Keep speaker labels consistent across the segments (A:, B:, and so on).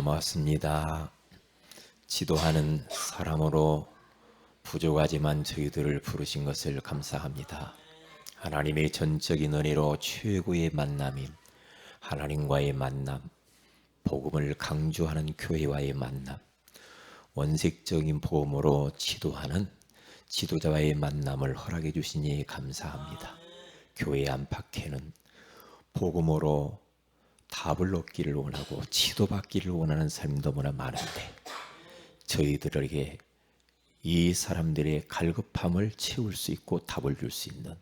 A: 고맙습니다. 지도하는 사람으로 부족하지만 저희들을 부르신 것을 감사합니다. 하나님의 전적인 은혜로 최고의 만남인 하나님과의 만남, 복음을 강조하는 교회와의 만남, 원색적인 복음으로 지도하는 지도자와의 만남을 허락해 주시니 감사합니다. 교회 안팎에는 복음으로 답을 얻기를 원하고 지도받기를 원하는 사람이 너무나 많은데 저희들에게 이 사람들의 갈급함을 채울 수 있고 답을 줄 수 있는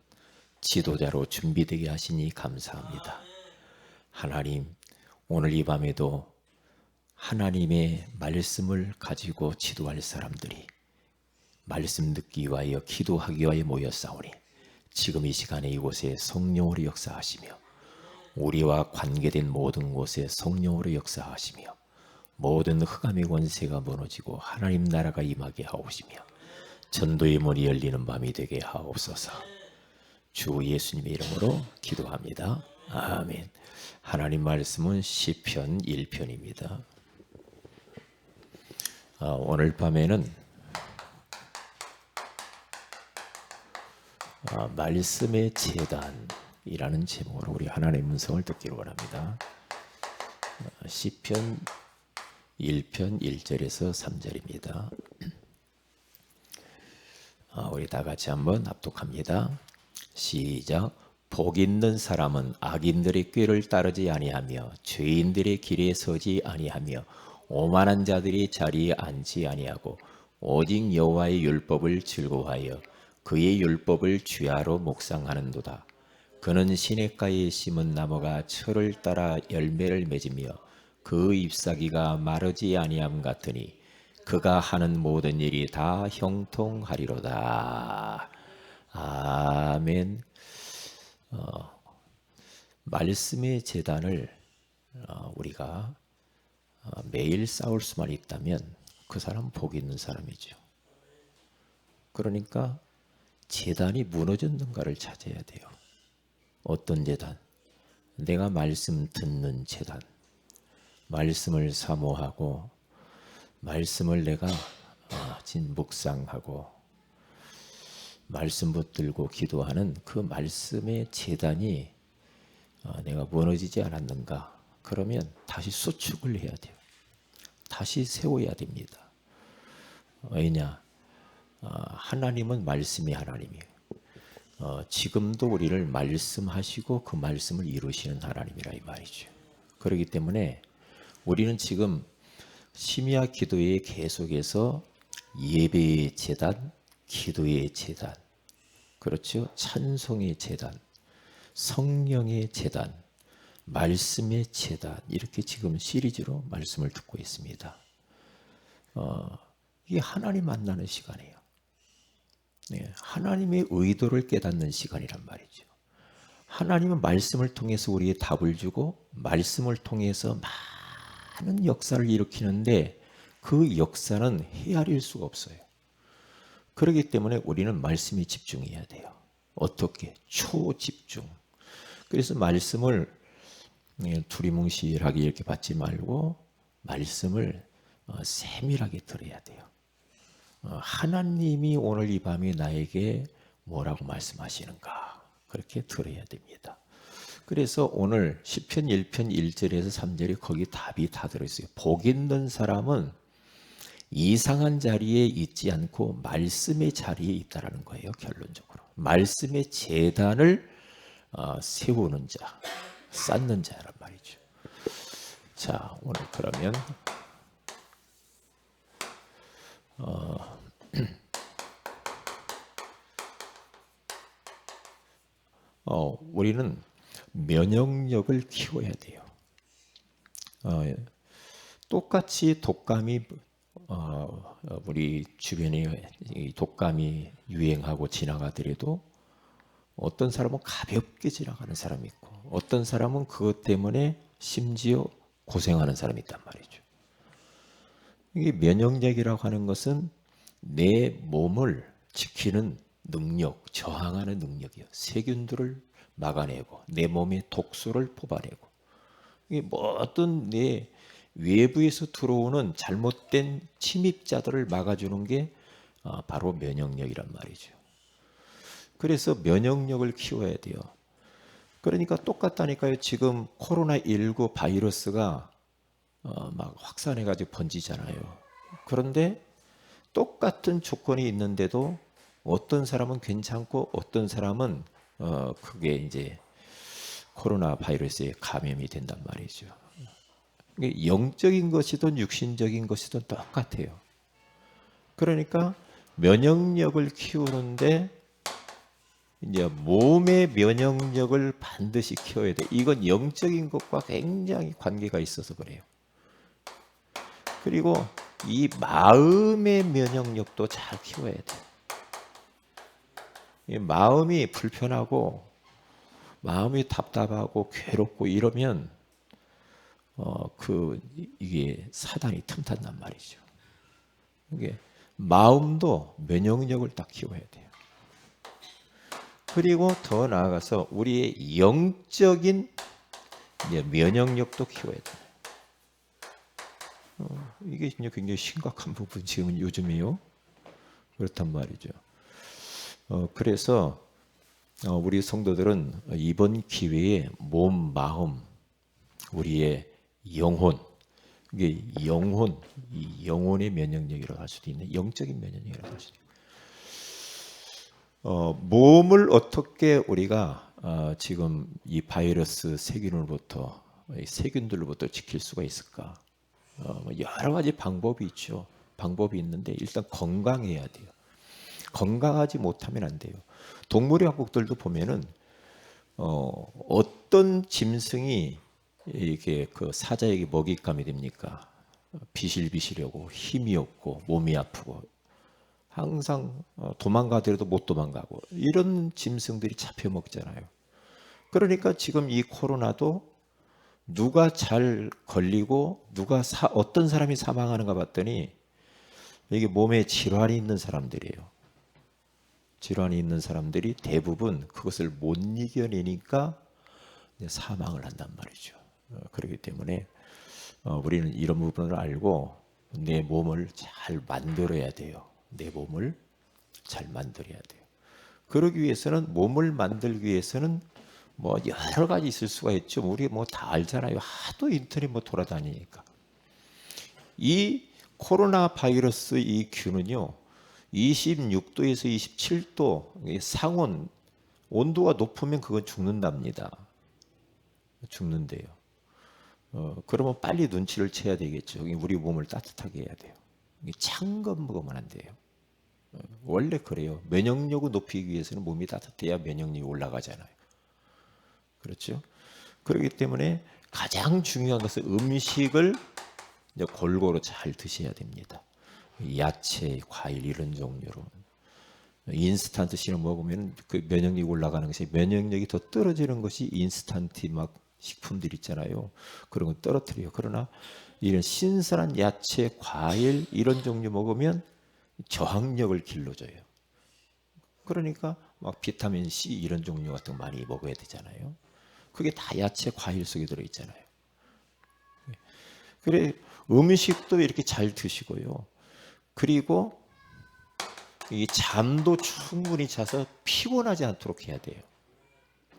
A: 지도자로 준비되게 하시니 감사합니다. 하나님, 오늘 이 밤에도 하나님의 말씀을 가지고 지도할 사람들이 말씀 듣기 위하여 기도하기 위하여 모였사오니 지금 이 시간에 이곳에 성령으로 역사하시며 우리와 관계된 모든 곳에 성령으로 역사하시며 모든 흑암의 권세가 무너지고 하나님 나라가 임하게 하옵시며 전도의 문이 열리는 밤이 되게 하옵소서. 주 예수님의 이름으로 기도합니다. 아멘. 하나님 말씀은 시편 1편입니다. 오늘 밤에는 말씀의 재단이라는 제목으로 우리 하나님의 음성을 듣기를 원합니다. 시편 1편 1절에서 3절입니다. 우리 다 같이 한번 합독합니다. 시작. 복 있는 사람은 악인들의 꾀를 따르지 아니하며 죄인들의 길에 서지 아니하며 오만한 자들이 자리에 앉지 아니하고 오직 여호와의 율법을 즐거워하여 그의 율법을 주야로 묵상하는도다. 그는 시냇가에 심은 나무가 철을 따라 열매를 맺으며 그 잎사귀가 마르지 아니함 같으니 그가 하는 모든 일이 다 형통하리로다. 아멘. 말씀의 재단을 우리가 매일 쌓을 수만 있다면 그 사람은 복 있는 사람이죠. 그러니까 재단이 무너졌는가를 찾아야 돼요. 어떤 재단? 내가 말씀 듣는 재단. 말씀을 사모하고 말씀을 내가 묵상하고 말씀 붙들고 기도하는 그 말씀의 재단이 내가 무너지지 않았는가? 그러면 다시 수축을 해야 돼요. 다시 세워야 됩니다. 왜냐? 하나님은 말씀이 하나님이에요. 지금도 우리를 말씀하시고 그 말씀을 이루시는 하나님이라 이 말이죠. 그렇기 때문에 우리는 지금 심야 기도에 계속해서 예배의 재단, 기도의 재단, 그렇죠? 찬송의 재단, 성령의 재단, 말씀의 재단, 이렇게 지금 시리즈로 말씀을 듣고 있습니다. 이게 하나님 만나는 시간이에요. 네, 하나님의 의도를 깨닫는 시간이란 말이죠. 하나님은 말씀을 통해서 우리의 답을 주고 말씀을 통해서 많은 역사를 일으키는데 그 역사는 헤아릴 수가 없어요. 그렇기 때문에 우리는 말씀에 집중해야 돼요. 어떻게? 초집중. 그래서 말씀을 두리뭉실하게 이렇게 받지 말고 말씀을 세밀하게 들어야 돼요. 하나님이 오늘 이 밤에 나에게 뭐라고 말씀하시는가 그렇게 들어야 됩니다. 그래서 오늘 시편 1편 1절에서 3절에 거기 답이 다 들어있어요. 복 있는 사람은 이상한 자리에 있지 않고 말씀의 자리에 있다라는 거예요. 결론적으로 말씀의 재단을 세우는 자, 쌓는 자란 말이죠. 자, 오늘 그러면 우리는 면역력을 키워야 돼요. 똑같이 독감이 우리 주변에 독감이 유행하고 지나가더라도 어떤 사람은 가볍게 지나가는 사람이 있고 어떤 사람은 그것 때문에 심지어 고생하는 사람이 있단 말이죠. 이게 면역력이라고 하는 것은 내 몸을 지키는 능력, 저항하는 능력이에요. 세균들을 막아내고 내 몸의 독소를 뽑아내고 이게 뭐 어떤 내 외부에서 들어오는 잘못된 침입자들을 막아주는 게 바로 면역력이란 말이죠. 그래서 면역력을 키워야 돼요. 그러니까 똑같다니까요. 지금 코로나19 바이러스가 막 확산해가지고 번지잖아요. 그런데 똑같은 조건이 있는데도 어떤 사람은 괜찮고 어떤 사람은 그게 이제 코로나 바이러스에 감염이 된단 말이죠. 이게 영적인 것이든 육신적인 것이든 똑같아요. 그러니까 면역력을 키우는데 이제 몸의 면역력을 반드시 키워야 돼. 이건 영적인 것과 굉장히 관계가 있어서 그래요. 그리고 이 마음의 면역력도 잘 키워야 돼. 이 마음이 불편하고 마음이 답답하고 괴롭고 이러면 이게 사단이 틈탄단 말이죠. 이게 마음도 면역력을 딱 키워야 돼요. 그리고 더 나아가서 우리의 영적인 면역력도 키워야 돼요. 이게 굉장히 심각한 부분 지금 요즘이요. 그렇단 말이죠. 그래서 우리 성도들은 이번 기회에 몸, 마음, 우리의 영혼, 이게 영혼, 이 영혼의 면역력이라고 할 수도 있는 영적인 면역력이라고 할 수도 있는. 몸을 어떻게 우리가 지금 이 바이러스 세균으로부터 세균들로부터 지킬 수가 있을까? 여러 가지 방법이 있죠. 방법이 있는데 일단 건강해야 돼요. 건강하지 못하면 안 돼요. 동물의 왕국들도 보면은 어떤 짐승이 이렇게 그 사자에게 먹잇감이 됩니까? 비실비실하고 힘이 없고 몸이 아프고 항상 도망가더라도 못 도망가고 이런 짐승들이 잡혀 먹잖아요. 그러니까 지금 이 코로나도 누가 잘 걸리고 어떤 사람이 사망하는가 봤더니 이게 몸에 질환이 있는 사람들이에요. 질환이 있는 사람들이 대부분 그것을 못 이겨내니까 사망을 한단 말이죠. 그렇기 때문에 우리는 이런 부분을 알고 내 몸을 잘 만들어야 돼요. 내 몸을 잘 만들어야 돼요. 그러기 위해서는 몸을 만들기 위해서는 뭐 여러 가지 있을 수가 있죠. 우리 뭐 다 알잖아요. 하도 인터넷 뭐 돌아다니니까. 이 코로나 바이러스 이 균은요. 26도에서 27도 상온 온도가 높으면 그건 죽는답니다. 죽는데요. 그러면 빨리 눈치를 채야 되겠죠. 우리 몸을 따뜻하게 해야 돼요. 찬 것 먹으면 안 돼요. 원래 그래요. 면역력을 높이기 위해서는 몸이 따뜻해야 면역력이 올라가잖아요. 그렇죠? 그렇기 때문에 가장 중요한 것은 음식을 골고루 잘 드셔야 됩니다. 야채, 과일 이런 종류로. 인스턴트 식을 먹으면 그 면역력이 올라가는 것이 면역력이 더 떨어지는 것이 인스턴트 막 식품들 있잖아요. 그런 건 떨어뜨려요. 그러나 이런 신선한 야채, 과일 이런 종류 먹으면 저항력을 길러줘요. 그러니까 막 비타민 C 이런 종류 같은 거 많이 먹어야 되잖아요. 그게 다 야채, 과일 속에 들어 있잖아요. 그래 음식도 이렇게 잘 드시고요. 그리고 이 잠도 충분히 자서 피곤하지 않도록 해야 돼요.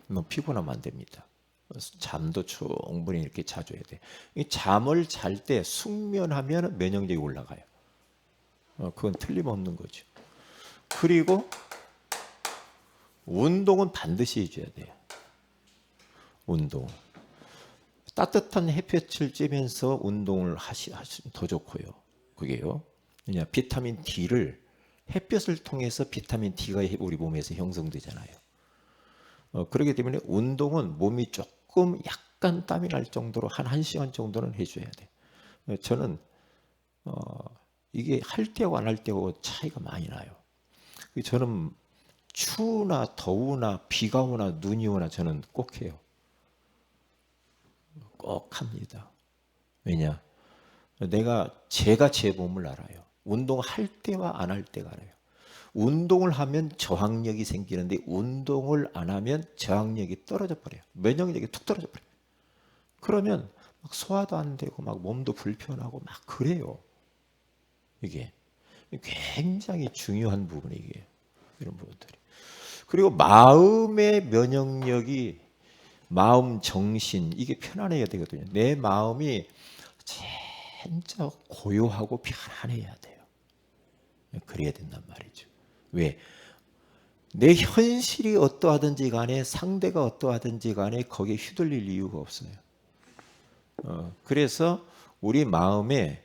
A: 너무 피곤하면 안 됩니다. 잠도 충분히 이렇게 자줘야 돼요. 이 잠을 잘 때 숙면하면 면역력이 올라가요. 그건 틀림없는 거죠. 그리고 운동은 반드시 해줘야 돼요. 운동. 따뜻한 햇볕을 쬐면서 운동을 하시면 더 좋고요. 그게요. 그냥 비타민 D를 햇볕을 통해서 비타민 D가 우리 몸에서 형성되잖아요. 그렇기 때문에 운동은 몸이 조금 약간 땀이 날 정도로 한 1시간 정도는 해줘야 돼요. 저는 이게 할 때하고 안 할 때하고 차이가 많이 나요. 저는 추우나 더우나 비가 오나 눈이 오나 저는 꼭 해요. 꼭 합니다. 왜냐? 제가 제 몸을 알아요. 운동할 때와 안 할 때가 알아요. 운동을 하면 저항력이 생기는데 운동을 안 하면 저항력이 떨어져 버려요. 면역력이 툭 떨어져 버려요. 그러면 막 소화도 안 되고 막 몸도 불편하고 막 그래요. 이게 굉장히 중요한 부분이 이게 이런 부분들이. 그리고 마음의 면역력이 마음 정신 이게 편안해야 되거든요. 내 마음이 진짜 고요하고 편안해야 돼요. 그래야 된단 말이죠. 왜? 내 현실이 어떠하든지 간에 상대가 어떠하든지 간에 거기에 휘둘릴 이유가 없어요. 그래서 우리 마음에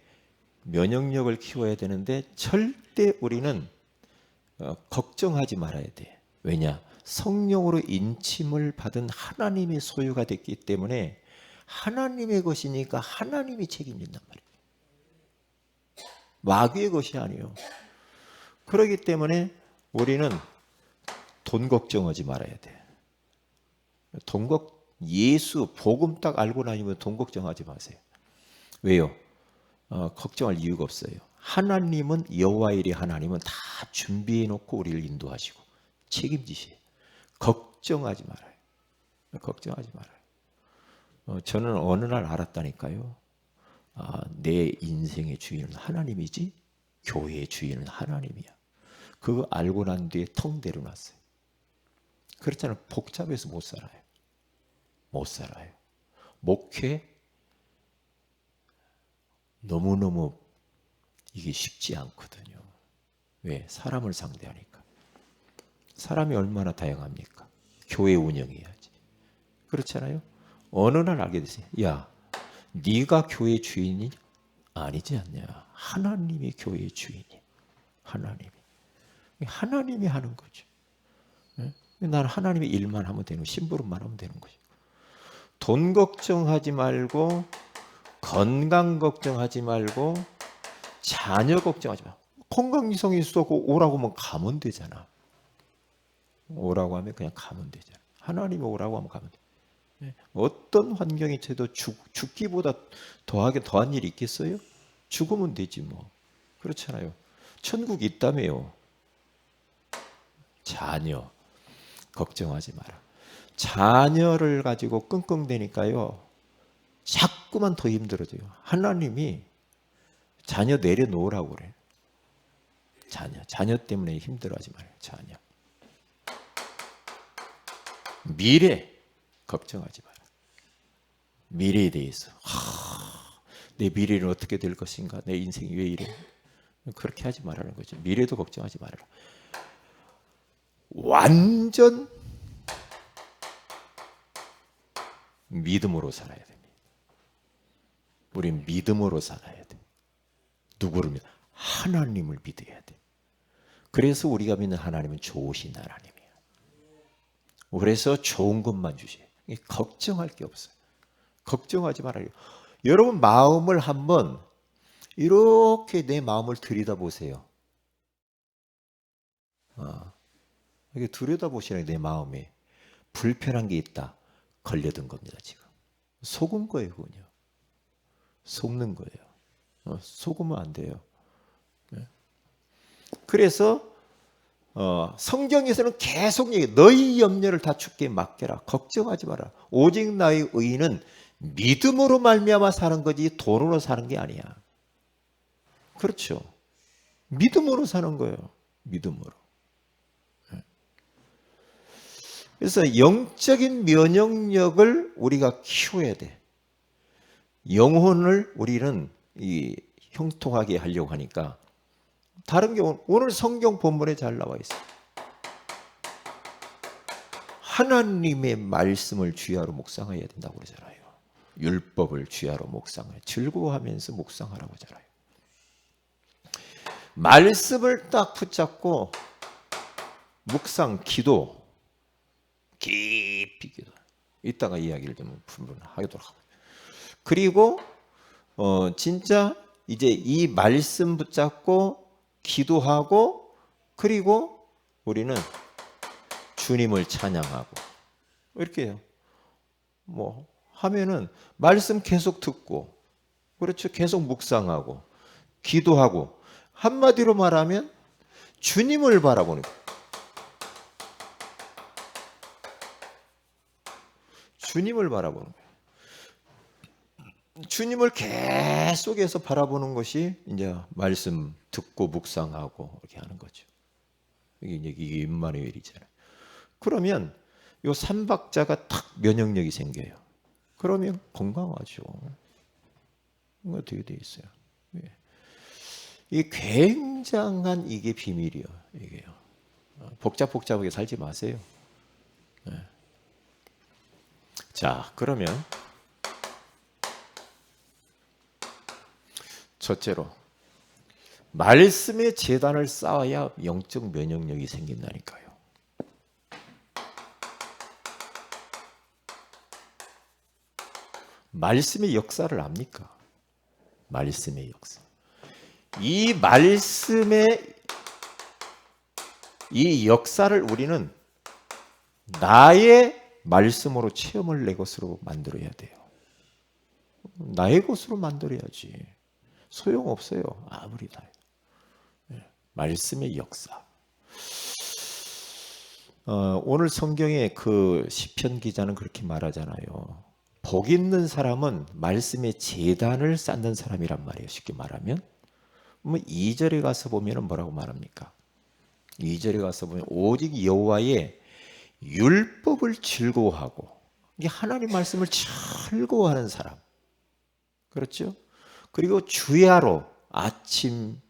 A: 면역력을 키워야 되는데 절대 우리는 걱정하지 말아야 돼. 왜냐? 성령으로 인침을 받은 하나님의 소유가 됐기 때문에 하나님의 것이니까 하나님이 책임진단 말이에요. 마귀의 것이 아니에요. 그렇기 때문에 우리는 돈 걱정하지 말아야 돼. 예수 복음 딱 알고 나면 돈 걱정하지 마세요. 왜요? 걱정할 이유가 없어요. 하나님은 여호와일의 하나님은 다 준비해 놓고 우리를 인도하시고 책임지세요. 걱정하지 말아요. 걱정하지 말아요. 저는 어느 날 알았다니까요. 내 인생의 주인은 하나님이지 교회의 주인은 하나님이야. 그거 알고 난 뒤에 텅 내려놨어요. 그렇잖아요. 복잡해서 못 살아요. 못 살아요. 목회 너무너무 이게 쉽지 않거든요. 왜? 사람을 상대하니까. 사람이 얼마나 다양합니까? 교회 운영해야지. 그렇잖아요. 어느 날 알게 됐어요. 야, 네가 교회 주인이 아니지 않냐. 하나님이 교회의 주인이야. 하나님이 하는 거죠. 나는 하나님의 일만 하면 되는, 심부름만 하면 되는 거죠. 돈 걱정하지 말고, 건강 걱정하지 말고, 자녀 걱정하지 마. 건강 이상이 있었고 오라고 하면 가면 되잖아. 오라고 하면 그냥 가면 되잖아. 하나님이 오라고 하면 가면 돼. 어떤 환경이 돼도 죽기보다 더한 일이 있겠어요? 죽으면 되지 뭐. 그렇잖아요. 천국 있다며요. 자녀 걱정하지 마라. 자녀를 가지고 끙끙대니까요. 자꾸만 더 힘들어져요. 하나님이 자녀 내려놓으라고 그래. 자녀 때문에 힘들어하지 말아요. 자녀. 미래 걱정하지 마라. 미래에 대해서 내 미래는 어떻게 될 것인가? 내 인생이 왜 이래? 그렇게 하지 말라는 거죠. 미래도 걱정하지 말아라. 완전 믿음으로 살아야 됩니다. 우린 믿음으로 살아야 돼. 누구를 믿어? 하나님을 믿어야 돼. 그래서 우리가 믿는 하나님은 좋으신 하나님이에요. 그래서 좋은 것만 주세요. 걱정할 게 없어요. 걱정하지 말아요. 여러분 마음을 한번 이렇게 내 마음을 들여다보세요. 이렇게 들여다보시라요. 내 마음에 불편한 게 있다. 걸려든 겁니다. 지금 속은 거예요. 그군요. 속는 거예요. 속으면 안 돼요. 그래서 성경에서는 계속 얘기해. 너희 염려를 다 주께 맡겨라. 걱정하지 마라. 오직 나의 의인은 믿음으로 말미암아 사는 거지 돈으로 사는 게 아니야. 그렇죠. 믿음으로 사는 거예요. 믿음으로. 그래서 영적인 면역력을 우리가 키워야 돼. 영혼을 우리는 형통하게 하려고 하니까 다른 게 오늘 성경 본문에 잘 나와 있어요. 하나님의 말씀을 주야로 묵상해야 된다고 그러잖아요. 율법을 주야로 묵상해. 즐거워하면서 묵상하라고 하잖아요. 말씀을 딱 붙잡고 묵상, 기도, 깊이 기도. 이따가 이야기를 좀 하도록 하고. 그리고 진짜 이제 이 말씀 붙잡고 기도하고 그리고 우리는 주님을 찬양하고 이렇게 해요. 뭐 하면은 말씀 계속 듣고 그렇죠. 계속 묵상하고 기도하고 한마디로 말하면 주님을 바라보는 거예요. 주님을 바라보는 거예요. 주님을 계속해서 바라보는 것이 이제 말씀 듣고 묵상하고 이렇게 하는 거죠. 이게 임마누엘이잖아요. 그러면 요 삼박자가 탁 면역력이 생겨요. 그러면 건강하죠. 어떻게 돼 있어요? 이게 굉장한 이게 비밀이요. 이게요. 복잡하게 살지 마세요. 자, 그러면 첫째로 말씀의 재단을 쌓아야 영적 면역력이 생긴다니까요. 말씀의 역사를 압니까? 말씀의 역사. 이 말씀의 이 역사를 우리는 나의 말씀으로 체험을 내 것으로 만들어야 돼요. 나의 것으로 만들어야지. 소용없어요. 아무리 다. 말씀의 역사. 오늘 성경에 그 시편 기자는 그렇게 말하잖아요. 복 있는 사람은 말씀의 제단을 쌓는 사람이란 말이에요. 쉽게 말하면. 2절에 가서 보면 뭐라고 말합니까? 2절에 가서 보면 오직 여호와의 율법을 즐거워하고, 이게 하나님 말씀을 즐거워하는 사람. 그렇죠? 그리고 주야로 아침,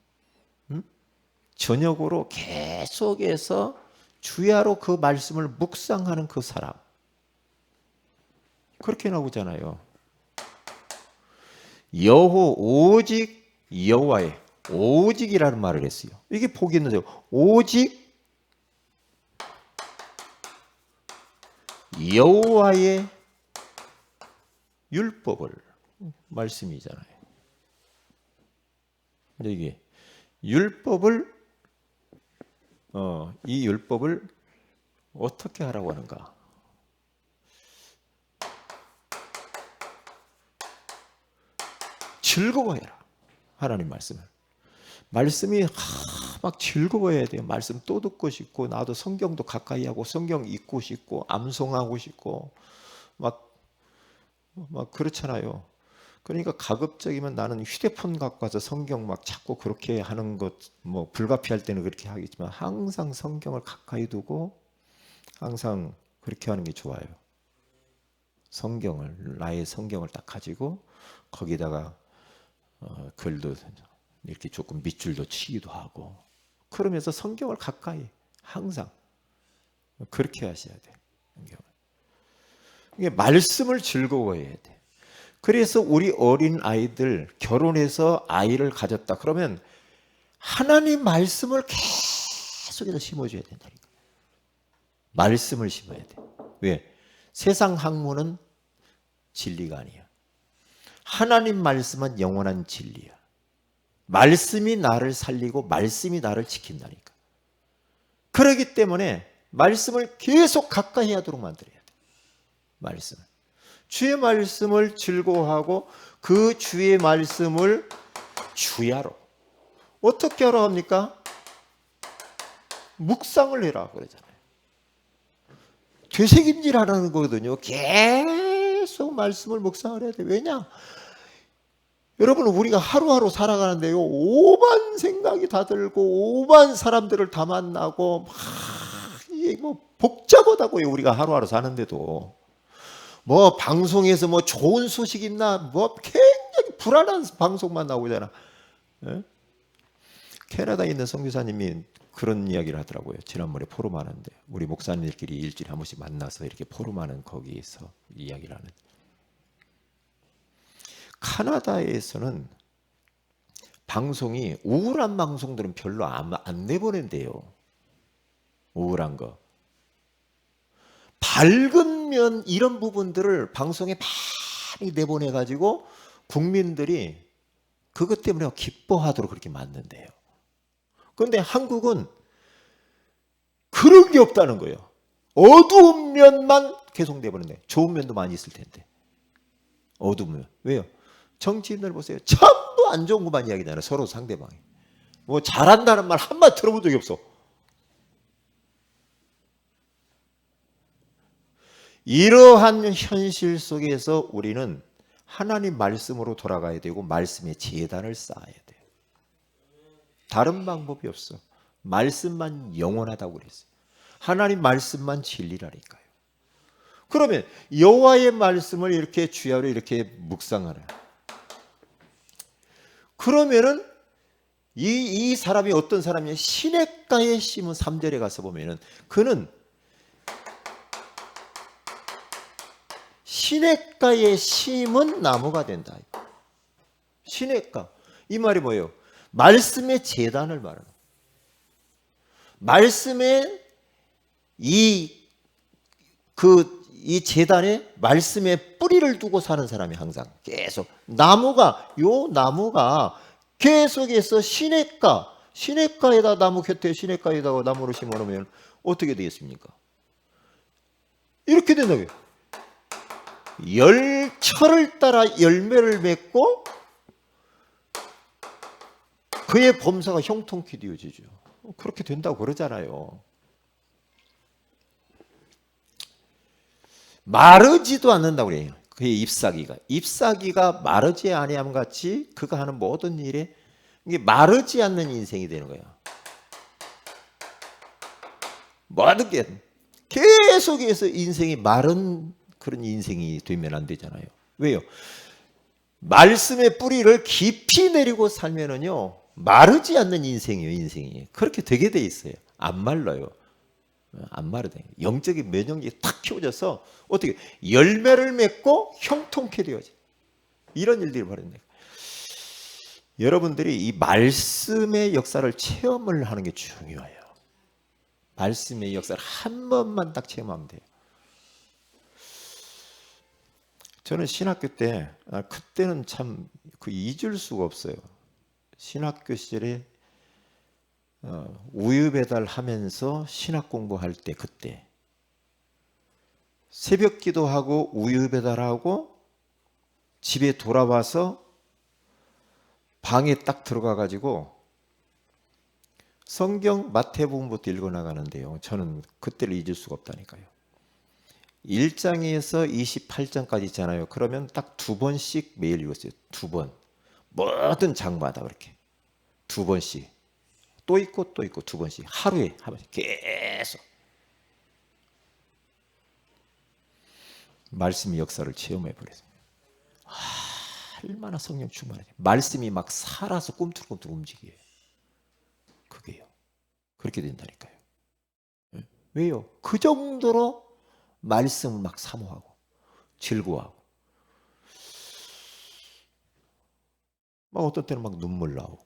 A: 저녁으로 계속해서 주야로 그 말씀을 묵상하는 그 사람. 그렇게 나오잖아요. 오직 여호와의, 오직이라는 말을 했어요. 이게 복이 있는데요. 오직 여호와의 율법을, 말씀이잖아요. 근데 이게 율법을 이 율법을 어떻게 하라고 하는가? 즐거워해라. 하나님 말씀을. 말씀이 막 즐거워해야 돼요. 말씀 또 듣고 싶고, 나도 성경도 가까이 하고 성경 읽고 싶고 암송하고 싶고 막 그렇잖아요. 그러니까 가급적이면 나는 휴대폰 갖고 와서 성경 막 자꾸 그렇게 하는 것, 뭐 불가피할 때는 그렇게 하겠지만 항상 성경을 가까이 두고 항상 그렇게 하는 게 좋아요. 나의 성경을 딱 가지고 거기다가 글도 이렇게 조금 밑줄도 치기도 하고, 그러면서 성경을 가까이 항상 그렇게 하셔야 돼요. 이게 말씀을 즐거워해야 돼. 그래서 우리 어린 아이들 결혼해서 아이를 가졌다 그러면 하나님 말씀을 계속해서 심어줘야 된다니까. 말씀을 심어야 돼. 왜? 세상 학문은 진리가 아니야. 하나님 말씀은 영원한 진리야. 말씀이 나를 살리고 말씀이 나를 지킨다니까. 그렇기 때문에 말씀을 계속 가까이 하도록 만들어야 돼. 말씀을. 주의 말씀을 즐거워하고 그 주의 말씀을 주야로. 어떻게 하라 합니까? 묵상을 해라 그러잖아요. 되새김질하라는 거거든요. 계속 말씀을 묵상을 해야 돼. 왜냐? 여러분, 우리가 하루하루 살아가는데요, 오만 생각이 다 들고 오만 사람들을 다 만나고 이게 뭐 복잡하다고요. 우리가 하루하루 사는데도 뭐 방송에서 뭐 좋은 소식 있나, 뭐 굉장히 불안한 방송만 나오잖아. 예? 캐나다에 있는 선교사님이 그런 이야기를 하더라고요. 지난번에 포럼하는데 우리 목사님들끼리 일주일에 한 번씩 만나서 이렇게 포럼하는 거기에서 이야기를 하는. 카나다에서는 방송이 우울한 방송들은 별로 안 내보낸대요. 우울한 거. 밝은 면 이런 부분들을 방송에 많이 내보내가지고 국민들이 그것 때문에 기뻐하도록 그렇게 만든대요. 그런데 한국은 그런 게 없다는 거예요. 어두운 면만 계속 내보낸대. 좋은 면도 많이 있을 텐데. 어두운 면. 왜요? 정치인들 보세요. 전부 안 좋은 것만 이야기잖아요. 서로 상대방이. 뭐 잘한다는 말 한마디 들어본 적이 없어. 이러한 현실 속에서 우리는 하나님 말씀으로 돌아가야 되고 말씀의 제단을 쌓아야 돼요. 다른 방법이 없어. 말씀만 영원하다고 그랬어요. 하나님 말씀만 진리라니까요. 그러면 여호와의 말씀을 이렇게 주야로 이렇게 묵상하라. 그러면은 이 사람이 어떤 사람이냐? 시냇가에 심은 3절에 가서 보면은 그는 시냇가에 심은 나무가 된다. 시냇가. 이 말이 뭐예요? 말씀의 제단을 말하는. 말씀의 이 제단에 말씀의 뿌리를 두고 사는 사람이 항상 계속 나무가 계속해서 시냇가에다 나무 곁에 시냇가에다가 나무를 심어놓으면 어떻게 되겠습니까? 이렇게 된다고요. 철을 따라 열매를 맺고 그의 범사가 형통케 되어지죠. 그렇게 된다고 그러잖아요. 마르지도 않는다고 그래요. 그의 잎사귀가 마르지 아니함 같이 그가 하는 모든 일에 이게 마르지 않는 인생이 되는 거예요. 모든 게 계속해서 인생이 마른 그런 인생이 되면 안 되잖아요. 왜요? 말씀의 뿌리를 깊이 내리고 살면은요 마르지 않는 인생이에요. 인생이 그렇게 되게 돼 있어요. 안 말라요. 안 마르다. 영적인 면역력이 탁 키워져서 어떻게 열매를 맺고 형통케 되어져. 이런 일들이 벌어진다. 여러분들이 이 말씀의 역사를 체험을 하는 게 중요해요. 말씀의 역사를 한 번만 딱 체험하면 돼요. 저는 신학교 때 그때는 참 잊을 수가 없어요. 신학교 시절에 우유 배달하면서 신학 공부할 때 그때 새벽 기도하고 우유 배달하고 집에 돌아와서 방에 딱 들어가 가지고 성경 마태복음부터 읽어 나가는데요. 저는 그때를 잊을 수가 없다니까요. 1장에서 28장까지 있잖아요. 그러면 딱 2번씩 매일 읽었어요. 2번. 모든 장마다 그렇게 2번씩. 또 있고 2번씩. 하루에 한 번씩 계속. 말씀의 역사를 체험해 버렸어요. 얼마나 성령 충만하죠. 말씀이 막 살아서 꿈틀꿈틀 움직여요. 그게요. 그렇게 된다니까요. 왜요? 그 정도로 말씀을 막 사모하고 즐거워하고 막 어떤 때는 막 눈물 나오고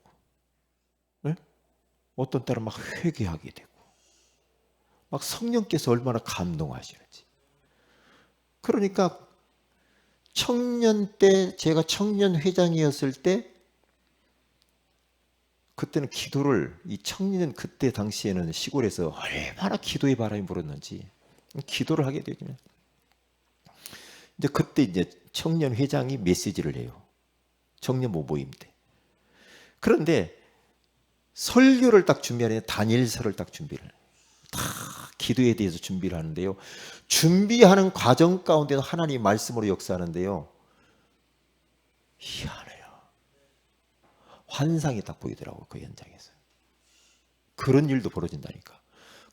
A: 어떤 때는 막 회개하게 되고 막 성령께서 얼마나 감동하시는지. 그러니까 청년 때 제가 청년 회장이었을 때 그때는 기도를 이 청년 그때 당시에는 시골에서 얼마나 기도의 바람이 불었는지 기도를 하게 되거든요. 이제 그때 이제 청년 회장이 메시지를 해요. 청년 모임 때. 그런데 설교를 딱 준비하는 단일서를 딱 준비를 해요. 다 기도에 대해서 준비를 하는데요. 준비하는 과정 가운데도 하나님 말씀으로 역사하는데요. 희한해요. 환상이 딱 보이더라고요. 그 현장에서. 그런 일도 벌어진다니까.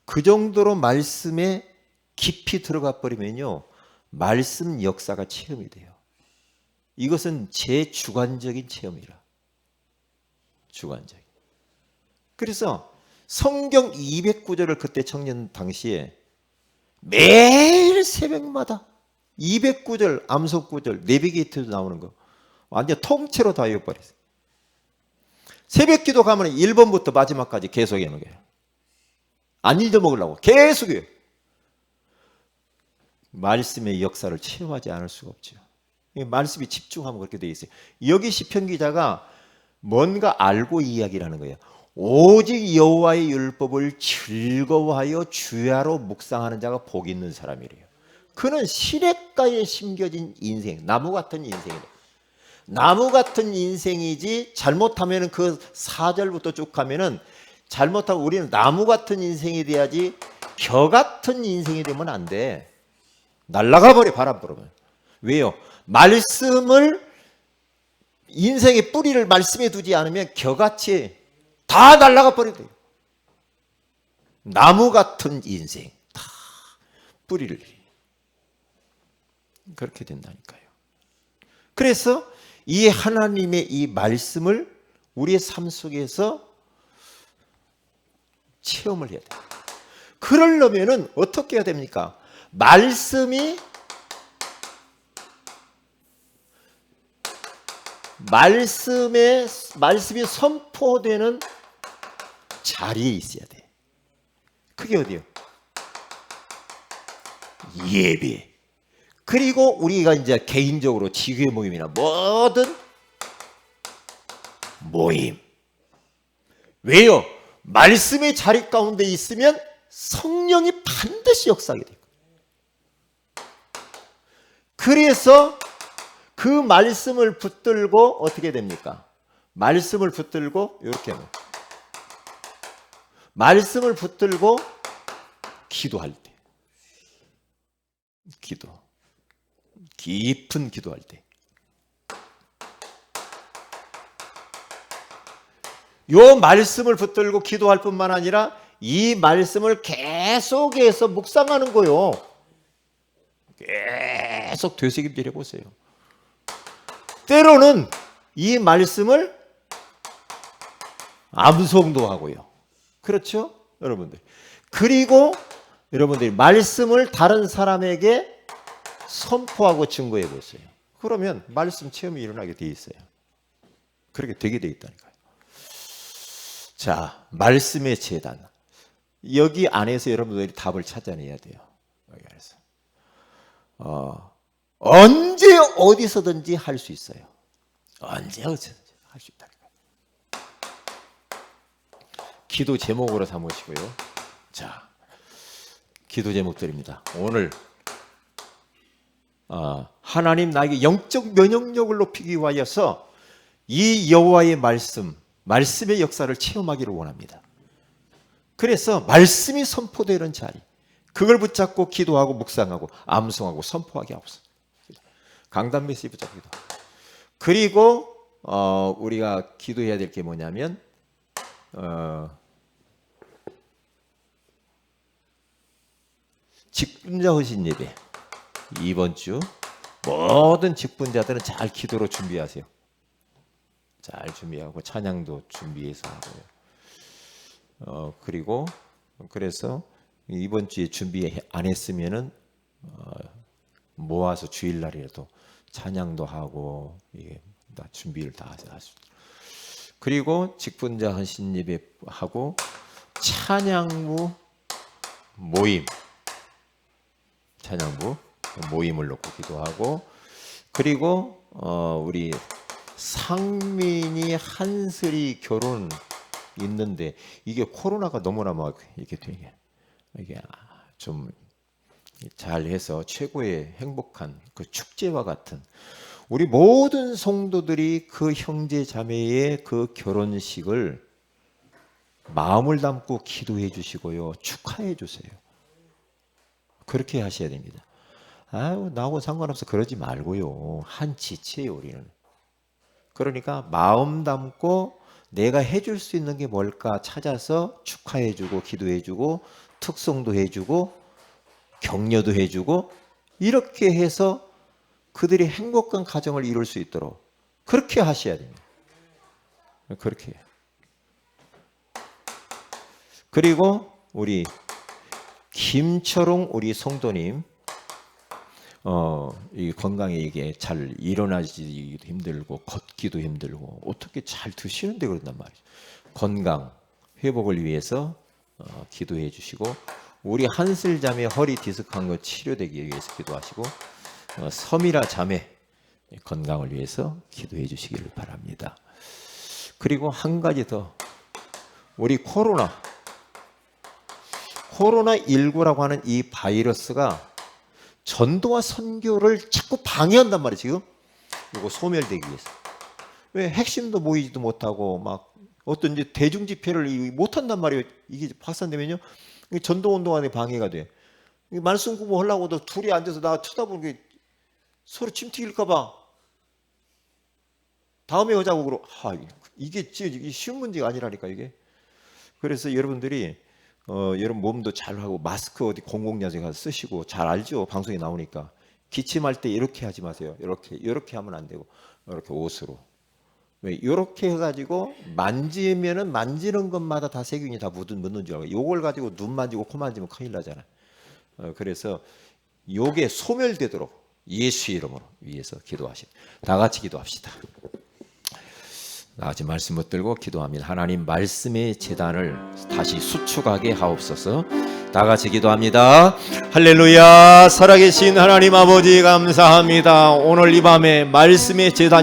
A: 그 정도로 말씀에 깊이 들어가 버리면요. 말씀 역사가 체험이 돼요. 이것은 제 주관적인 체험이라. 주관적인. 그래서 성경 209절을 그때 청년 당시에 매일 새벽마다 209절, 암송구절, 내비게이터도 나오는 거 완전 통째로 다 외워버렸어요. 새벽 기도 가면 1번부터 마지막까지 계속 해놓은 거예요. 안 잊어먹으려고 계속 해요. 말씀의 역사를 체험하지 않을 수가 없죠. 말씀이 집중하면 그렇게 되어 있어요. 여기 시편 기자가 뭔가 알고 이야기를 하는 거예요. 오직 여호와의 율법을 즐거워하여 주야로 묵상하는 자가 복 있는 사람이래요. 그는 시냇가에 심겨진 인생, 나무 같은 인생이래. 나무 같은 인생이지 잘못하면 그 4절부터 쭉 가면은 잘못하면 우리는 나무 같은 인생이 돼야지 벼 같은 인생이 되면 안 돼. 날아가 버려 바람 불어면. 왜요? 말씀을 인생의 뿌리를 말씀에 두지 않으면 겨같이 다 날아가 버려요. 나무 같은 인생 다 뿌리를 그렇게 된다니까요. 그래서 이 하나님의 이 말씀을 우리의 삶 속에서 체험을 해야 돼요. 그러려면은 어떻게 해야 됩니까? 말씀이 선포되는 자리에 있어야 돼. 그게 어디요? 예배. 그리고 우리가 이제 개인적으로 지교회 모임이나 뭐든 모임. 왜요? 말씀의 자리 가운데 있으면 성령이 반드시 역사하게 돼요. 그래서 그 말씀을 붙들고 어떻게 됩니까? 말씀을 붙들고 이렇게 말씀을 붙들고 기도할 때, 깊은 기도할 때, 요 말씀을 붙들고 기도할 뿐만 아니라 이 말씀을 계속해서 묵상하는 거요. 계속 되새김질 해보세요. 때로는 이 말씀을 암송도 하고요. 그렇죠? 여러분들. 그리고 여러분들이 말씀을 다른 사람에게 선포하고 증거해 보세요. 그러면 말씀 체험이 일어나게 돼 있어요. 그렇게 되게 돼 있다니까요. 자, 말씀의 재단. 여기 안에서 여러분들이 답을 찾아내야 돼요. 여기 안에서. 언제 어디서든지 할 수 있어요. 언제 어디서든지 할 수 있다니까요. 기도 제목으로 삼으시고요. 자, 기도 제목들입니다. 오늘 하나님 나에게 영적 면역력을 높이기 위하여서 이 여호와의 말씀의 역사를 체험하기를 원합니다. 그래서 말씀이 선포되는 자리, 그걸 붙잡고 기도하고 묵상하고 암송하고 선포하게 하옵소서. 강단 메시지 붙잡기도. 그리고 우리가 기도해야 될 게 뭐냐면 직분자 헌신 예배. 이번 주 모든 직분자들은 잘 기도로 준비하세요. 잘 준비하고 찬양도 준비해서 하고요. 그리고 그래서 이번 주에 준비 안 했으면은 모아서 주일날이라도 찬양도 하고 이게 다 준비를 다 하시고. 그리고 직분자 헌신 예배 하고 찬양부 모임. 찬양부 모임을 놓고 기도하고, 그리고 우리 상민이 한슬이 결혼 있는데 이게 코로나가 너무나 막 이렇게 되게 이게 좀 잘해서 최고의 행복한 그 축제와 같은 우리 모든 성도들이 그 형제 자매의 그 결혼식을 마음을 담고 기도해 주시고요, 축하해 주세요. 그렇게 하셔야 됩니다. 아유, 나하고 상관없어 그러지 말고요. 한 지체예요, 우리는. 그러니까 마음 담고 내가 해줄 수 있는 게 뭘까 찾아서 축하해주고 기도해주고 특송도 해주고 격려도 해주고 이렇게 해서 그들이 행복한 가정을 이룰 수 있도록 그렇게 하셔야 됩니다. 그렇게 해요. 그리고 우리 김철웅 우리 성도님 이 건강에 이게 잘 일어나지도 힘들고 걷기도 힘들고 어떻게 잘 드시는데 그런단 말이죠. 건강 회복을 위해서 기도해 주시고, 우리 한슬 자매 허리 디스크한 거 치료되기 위해서 기도하시고, 서미라 자매 건강을 위해서 기도해 주시기를 바랍니다. 그리고 한 가지 더, 우리 코로나19라고 하는 이 바이러스가 전도와 선교를 자꾸 방해한단 말이에요. 지금 이거 소멸되기 위해서. 왜 핵심도 모이지도 못하고 막 어떤 이제 대중 집회를 못한단 말이에요. 이게 확산되면요, 전도 운동안에 방해가 돼. 말씀 공부하려고도 둘이 앉아서 나 쳐다보는 게 서로 침튀길까봐 다음에 하자고 그러. 이게 쉬운 문제가 아니라니까 이게. 그래서 여러분들이 여러분 몸도 잘 하고 마스크 어디 공공장소에 가서 쓰시고 잘 알죠? 방송에 나오니까. 기침할 때 이렇게 하지 마세요. 이렇게 하면 안 되고 이렇게 옷으로. 왜 이렇게 해가지고 만지면은 만지는 것마다 다 세균이 다 묻는 줄 알고. 요걸 가지고 눈 만지고 코 만지면 큰일 나잖아. 그래서 요게 소멸되도록 예수 이름으로 위해서 기도하십니다. 다 같이 기도합시다. 다 같이 말씀 붙들고 기도합니다. 하나님 말씀의 제단을 다시 수축하게 하옵소서. 다 같이 기도합니다. 할렐루야. 살아계신 하나님 아버지 감사합니다. 오늘 이 밤에 말씀의 제단